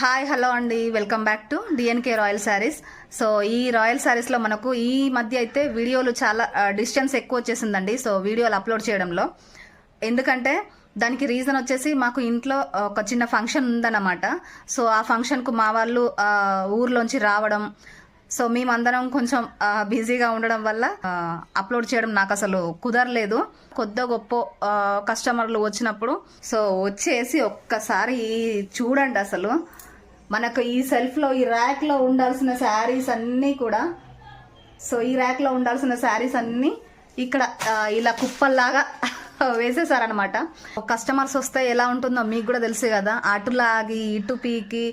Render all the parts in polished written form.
Hi hello అండి, welcome back to DNK royal saris. So ఈ royal శారీస్లో మనకు ఈ మధ్య అయితే వీడియోలు చాలా డిస్టెన్స్ ఎక్కువ వచ్చేసిందండి. సో వీడియోలు అప్లోడ్ చేయడంలో ఎందుకంటే దానికి రీజన్ వచ్చేసి మాకు ఇంట్లో ఒక చిన్న ఫంక్షన్ ఉందన్నమాట. సో ఆ ఫంక్షన్కు మా వాళ్ళు ఊర్లోంచి రావడం, సో మేమందరం కొంచెం బిజీగా ఉండడం వల్ల అప్లోడ్ చేయడం నాకు అసలు కుదరలేదు. కొద్ది గొప్ప కస్టమర్లు వచ్చినప్పుడు సో వచ్చేసి ఒక్కసారి చూడండి. అసలు మనకు ఈ సెల్ఫ్లో ఈ ర్యాక్లో ఉండాల్సిన శారీస్ అన్నీ కూడా, సో ఈ ర్యాక్లో ఉండాల్సిన శారీస్ అన్నీ ఇక్కడ ఇలా కుప్పల్లాగా వేసేసారనమాట. కస్టమర్స్ వస్తే ఎలా ఉంటుందో మీకు కూడా తెలుసు కదా. అటులాగి ఇటు పీకి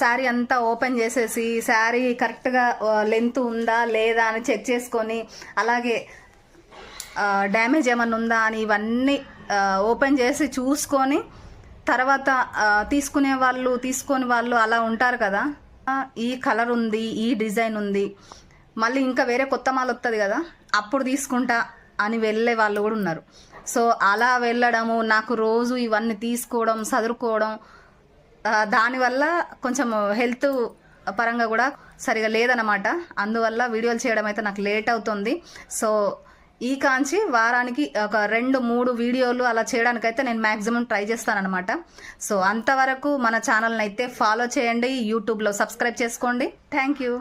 శారీ అంతా ఓపెన్ చేసేసి శారీ కరెక్ట్గా లెంత్ ఉందా లేదా అని చెక్ చేసుకొని, అలాగే డ్యామేజ్ ఏమన్నా ఉందా అని ఇవన్నీ ఓపెన్ చేసి చూసుకొని తర్వాత తీసుకునే వాళ్ళు తీసుకొని వాళ్ళు అలా ఉంటారు కదా. ఈ కలర్ ఉంది, ఈ డిజైన్ ఉంది, మళ్ళీ ఇంకా వేరే కొత్త మాల్ వస్తుంది కదా, అప్పుడు తీసుకుంటా అని వెళ్ళే వాళ్ళు కూడా ఉన్నారు. సో అలా వెళ్ళడము, నాకు రోజు ఇవన్నీ తీసుకోవడం చదువుకోవడం, దానివల్ల కొంచెం హెల్త్ పరంగా కూడా సరిగా లేదనమాట. అందువల్ల వీడియోలు చేయడం అయితే నాకు లేట్ అవుతుంది. సో ఈ కాంచి వారానికి ఒక 2-3 వీడియోలు అలా చేయడానికైతే నేను మ్యాక్సిమం ట్రై చేస్తానన్నమాట. సో అంతవరకు మన ఛానల్ని అయితే ఫాలో చేయండి, యూట్యూబ్లో సబ్స్క్రైబ్ చేసుకోండి. Thank you.